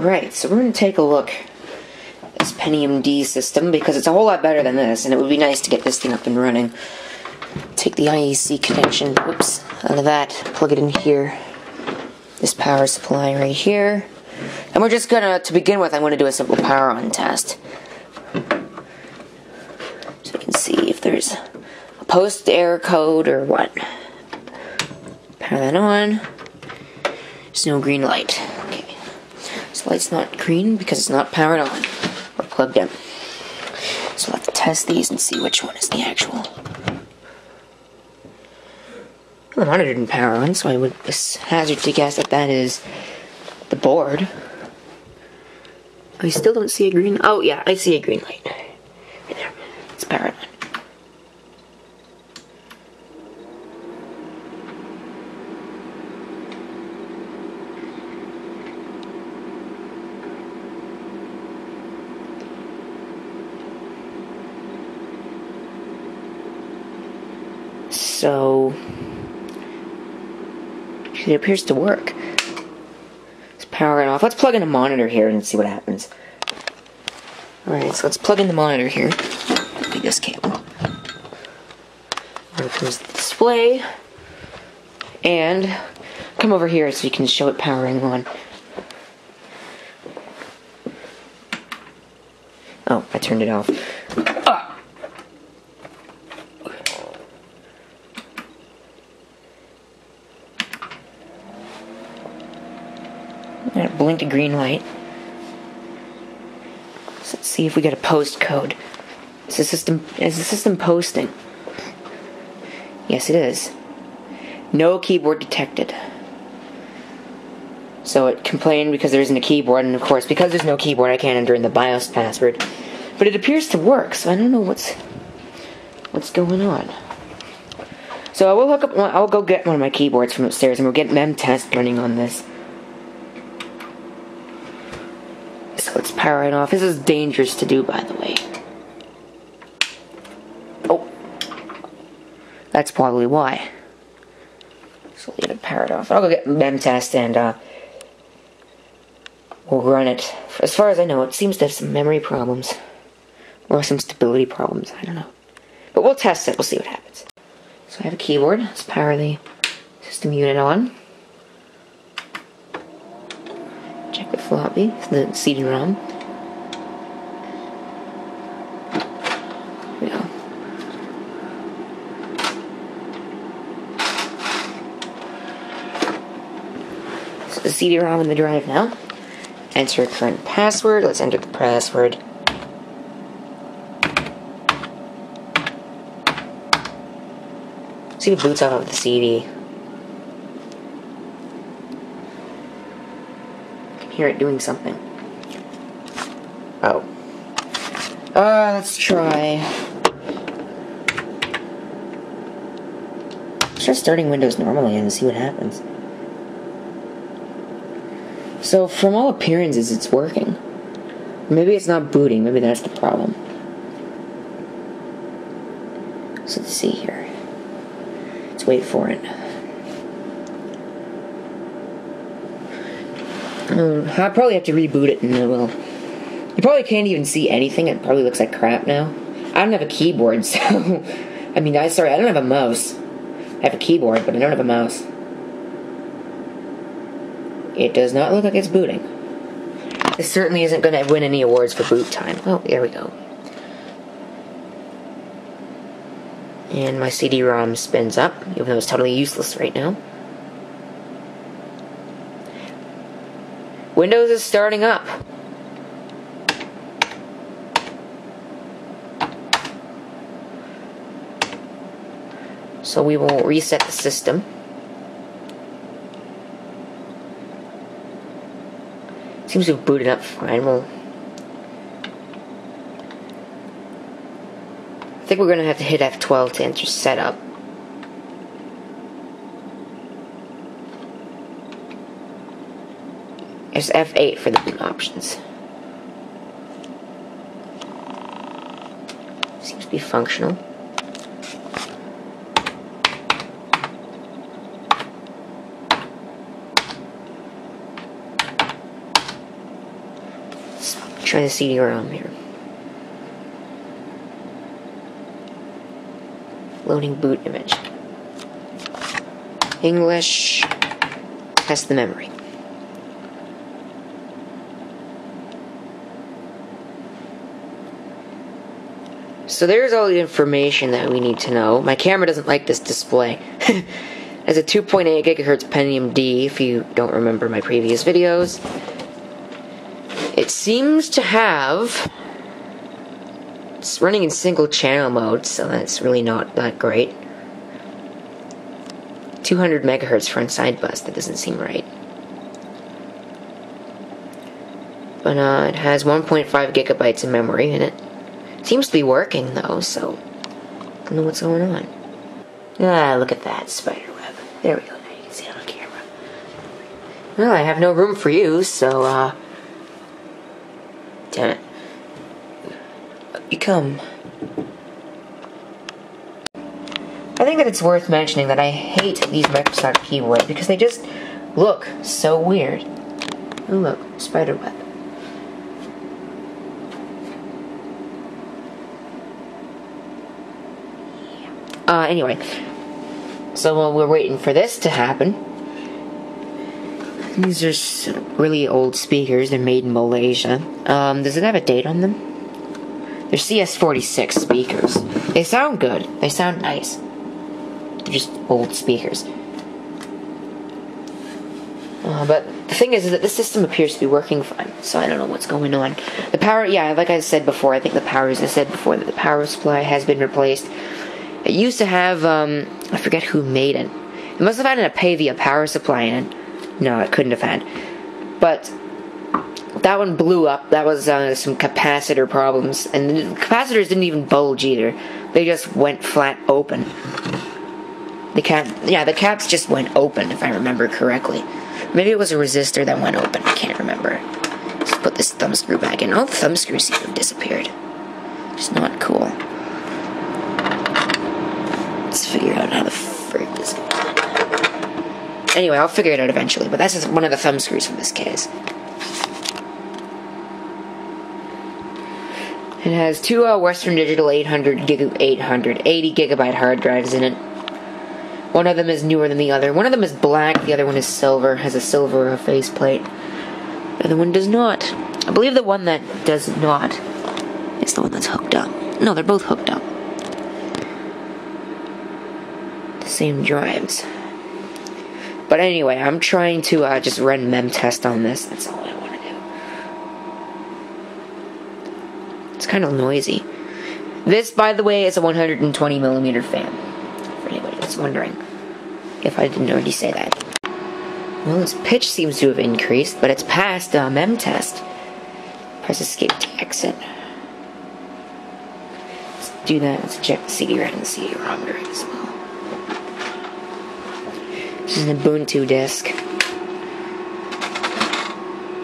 Alright, so we're going to take a look at this Pentium D system because it's a whole lot better than this, and it would be nice to get this thing up and running. Take the IEC connection, whoops, out of that, plug it in here. This power supply right here. And we're just gonna, to begin with, I'm going to do a simple power on test. So you can see if there's a post error code or what. Power that on. There's no green light. Okay. This light's not green because it's not powered on or plugged in. So we'll have to test these and see which one is the actual. Well, the monitor didn't power on, so I would hazard to guess that that is the board. I still don't see a green. Oh yeah, I see a green light. Right there. It's powered on. So it appears to work. Let's power it off. Let's plug in a monitor here and see what happens. Alright, so let's plug in the monitor here. Be this cable. There goes the display. And come over here so you can show it powering on. Oh, I turned it off. It blinked a green light. So let's see if we get a post code. Is the system posting? Yes, it is. No keyboard detected. So it complained because there isn't a keyboard, and of course, because there's no keyboard, I can't enter in the BIOS password. But it appears to work, so I don't know what's going on. So I will hook up. I'll go get one of my keyboards from upstairs, and we'll get memtest running on this. So let's power it off. This is dangerous to do, by the way. Oh. That's probably why. So we'll get it powered off. I'll go get memtest and we'll run it. As far as I know, it seems to have some memory problems. Or some stability problems. I don't know. But we'll test it. We'll see what happens. So I have a keyboard. Let's power the system unit on. Check the floppy, the CD-ROM. There we go. So the CD-ROM in the drive now. Enter current password. Let's enter the password. See if it boots off of the CD. Hear it doing something. Oh. Let's try. Let's try starting Windows normally and see what happens. So, from all appearances, it's working. Maybe it's not booting. Maybe that's the problem. So, let's see here. Let's wait for it. I'll probably have to reboot it and it will. You probably can't even see anything. It probably looks like crap now. I don't have a keyboard, so... I mean, I don't have a mouse. I have a keyboard, but I don't have a mouse. It does not look like it's booting. This certainly isn't going to win any awards for boot time. Oh, there we go. And my CD-ROM spins up, even though it's totally useless right now. Windows is starting up. So we will reset the system. Seems to have booted up fine. I think we're going to have to hit F12 to enter setup. There's F8 for the boot options. Seems to be functional. Let's try the CD-ROM here. Loading boot image. English. Test the memory. So there's all the information that we need to know. My camera doesn't like this display. It's a 2.8 gigahertz Pentium D, if you don't remember my previous videos. It seems to have... It's running in single channel mode, so that's really not that great. 200 megahertz front side bus, that doesn't seem right. But it has 1.5 gigabytes of memory in it. Seems to be working though, so I don't know what's going on. Ah, look at that spider web. There we go, now you can see it on camera. Well, I have no room for you, so damn it. You come. I think that it's worth mentioning that I hate these Microsoft keyboards because they just look so weird. Oh look, spider web. Anyway, so while we're waiting for this to happen, these are really old speakers. They're made in Malaysia. Does it have a date on them? They're CS46 speakers. They sound good. They sound nice. They're just old speakers. But the thing is that the system appears to be working fine, so I don't know what's going on. The power, yeah, like I said before, I think the power, as I said before, that the power supply has been replaced. It used to have, I forget who made it. It must have had a pay-via power supply in it. No, it couldn't have had. But that one blew up. That was some capacitor problems. And the capacitors didn't even bulge either. They just went flat open. The caps just went open, if I remember correctly. Maybe it was a resistor that went open. I can't remember. Let's put this thumb screw back in. All the thumb screws seem to have disappeared. It's not cool. Let's figure out how the frick this goes in. Anyway, I'll figure it out eventually, but that's just one of the thumb screws from this case. It has two Western Digital 80 gigabyte hard drives in it. One of them is newer than the other. One of them is black, the other one is silver, has a silver faceplate. The other one does not. I believe the one that does not is the one that's hooked up. No, they're both hooked up. Same drives. But anyway, I'm trying to just run mem test on this. That's all I want to do. It's kind of noisy. This, by the way, is a 120mm fan. For anybody that's wondering, if I didn't already say that. Well, its pitch seems to have increased, but it's past mem test. Press escape to exit. Let's do that. Let's check the CD-ROM and the CD-ROM as well. This is an Ubuntu disc.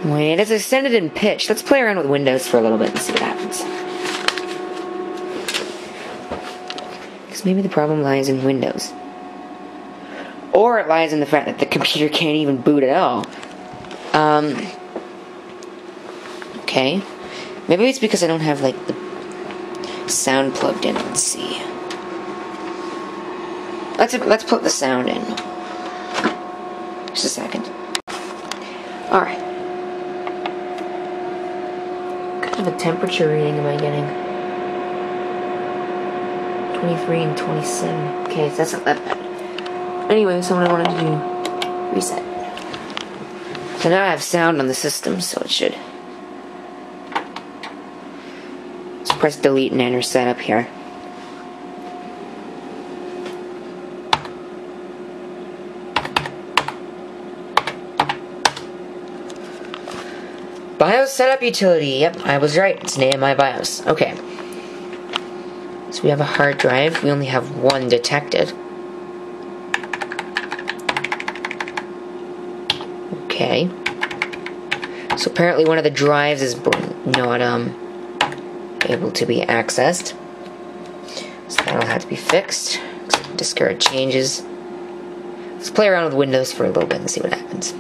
Wait, it's extended in pitch. Let's play around with Windows for a little bit and see what happens. Because maybe the problem lies in Windows. Or it lies in the fact that the computer can't even boot at all. Okay. Maybe it's because I don't have, like, the sound plugged in. Let's see. Let's put the sound in. Just a second. Alright. What kind of a temperature reading am I getting? 23 and 27. Okay, so that's not that bad. Anyway, so what I wanted to do, reset. So now I have sound on the system, so it should. Let's press delete and enter setup here. BIOS setup utility. Yep, I was right. It's name my BIOS. Okay. So we have a hard drive. We only have one detected. Okay. So apparently one of the drives is not able to be accessed. So that'll have to be fixed. Discard changes. Let's play around with Windows for a little bit and see what happens.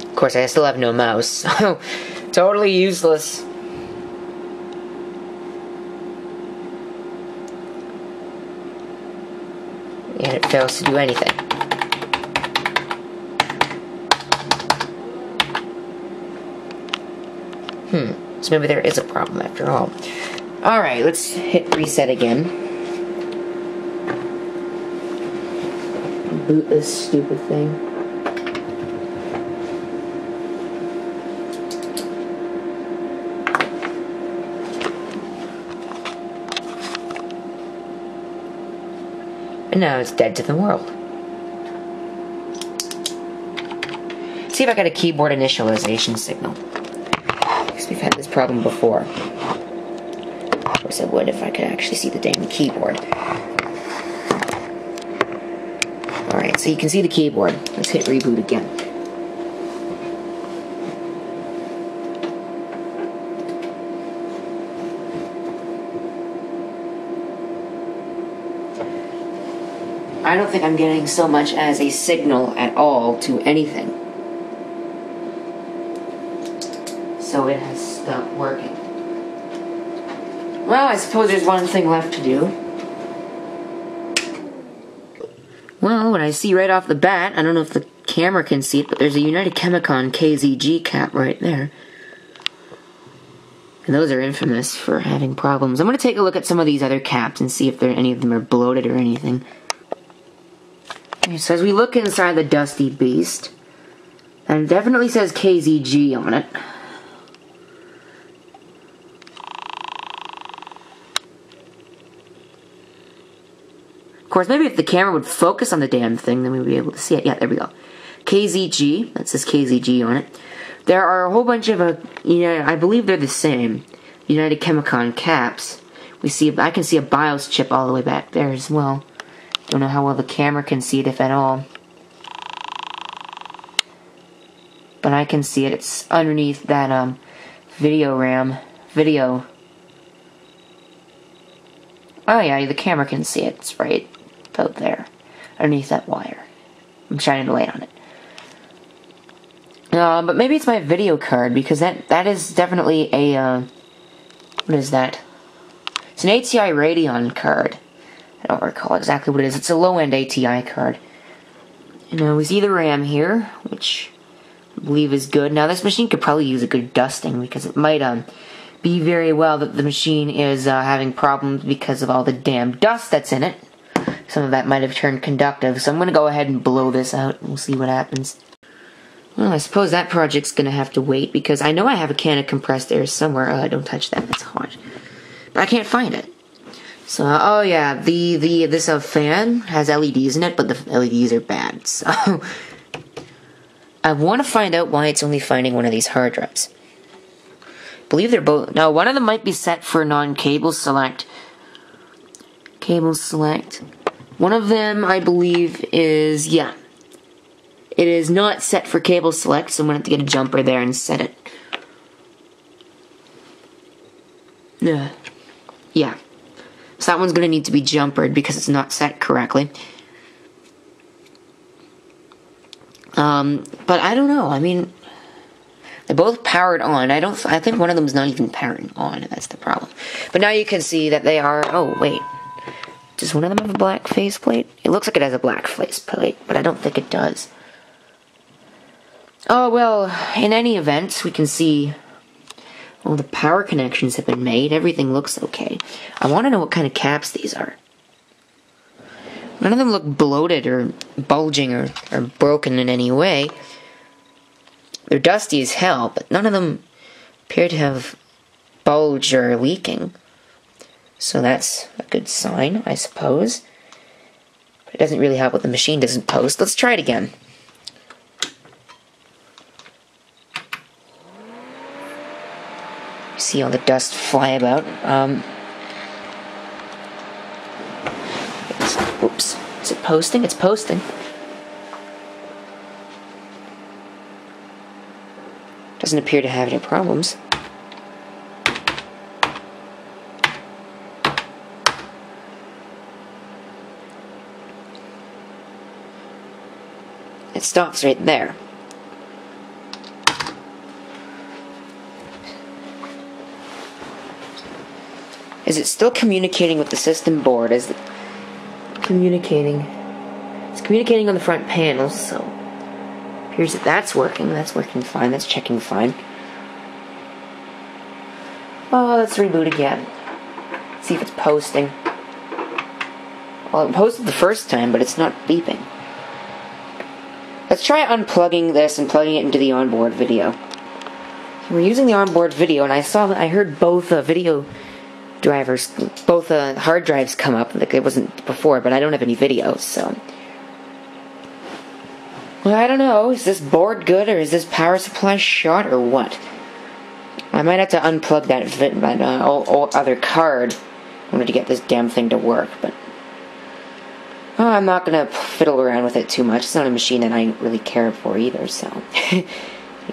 Of course, I still have no mouse, so Totally useless. And it fails to do anything. So maybe there is a problem after all. Alright, let's hit reset again. Boot this stupid thing. And now it's dead to the world. See if I got a keyboard initialization signal. Because we've had this problem before. Of course I would if I could actually see the damn keyboard. Alright, so you can see the keyboard. Let's hit reboot again. I don't think I'm getting so much as a signal at all to anything. So it has stopped working. Well, I suppose there's one thing left to do. Well, what I see right off the bat, I don't know if the camera can see it, but there's a United Chemicon KZG cap right there. And those are infamous for having problems. I'm going to take a look at some of these other caps and see if any of them are bloated or anything. So as we look inside the Dusty Beast, and it definitely says KZG on it. Of course, maybe if the camera would focus on the damn thing, then we'd be able to see it. Yeah, there we go. KZG, that says KZG on it. There are a whole bunch of, I believe they're the same, United Chemicon caps. I can see a BIOS chip all the way back there as well. Don't know how well the camera can see it, if at all. But I can see it. It's underneath that video RAM. Oh yeah, the camera can see it. It's right about there. Underneath that wire. I'm shining the light on it. But maybe it's my video card, because that is definitely a, what is that? It's an ATI Radeon card. I don't recall exactly what it is. It's a low-end ATI card. And we see the RAM here, which I believe is good. Now, this machine could probably use a good dusting, because it might be very well that the machine is having problems because of all the damn dust that's in it. Some of that might have turned conductive, so I'm going to go ahead and blow this out, and we'll see what happens. Well, I suppose that project's going to have to wait, because I know I have a can of compressed air somewhere. Don't touch that, that's hot. But I can't find it. So, oh yeah, this fan has LEDs in it, but the LEDs are bad, so I want to find out why it's only finding one of these hard drives. I believe they're both, no, one of them might be set for non-cable select. Cable select. One of them, I believe, is, yeah. It is not set for cable select, so I'm going to have to get a jumper there and set it. Yeah. So that one's going to need to be jumpered because it's not set correctly. But I don't know. I mean, they're both powered on. I think one of them is not even powering on. That's the problem. But now you can see that they are. Oh wait, does one of them have a black faceplate? It looks like it has a black faceplate, but I don't think it does. Oh well. In any event, we can see. All the power connections have been made. Everything looks okay. I want to know what kind of caps these are. None of them look bloated or bulging or broken in any way. They're dusty as hell, but none of them appear to have bulged or leaking. So that's a good sign, I suppose. But it doesn't really help what the machine doesn't post. Let's try it again. See all the dust fly about. Oops. Is it posting? It's posting. Doesn't appear to have any problems. It stops right there. Is it still communicating with the system board? Is it communicating? It's communicating on the front panel, so appears that that's working. That's working fine. That's checking fine. Oh, let's reboot again. See if it's posting. Well, it posted the first time, but it's not beeping. Let's try unplugging this and plugging it into the onboard video. We're using the onboard video, and I heard both video drivers, both hard drives come up. Like it wasn't before, but I don't have any videos, so. Well, I don't know. Is this board good, or is this power supply shot, or what? I might have to unplug that other card in order to get this damn thing to work, but I'm not gonna fiddle around with it too much. It's not a machine that I really care for either, so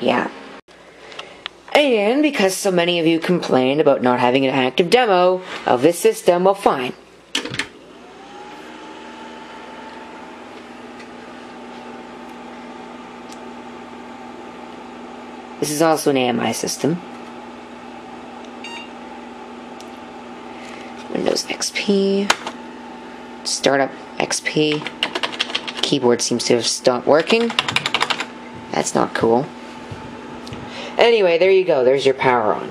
yeah. And because so many of you complained about not having an active demo of this system, well, fine. This is also an AMI system. Windows XP. Startup XP. Keyboard seems to have stopped working. That's not cool. Anyway, there you go. There's your power on.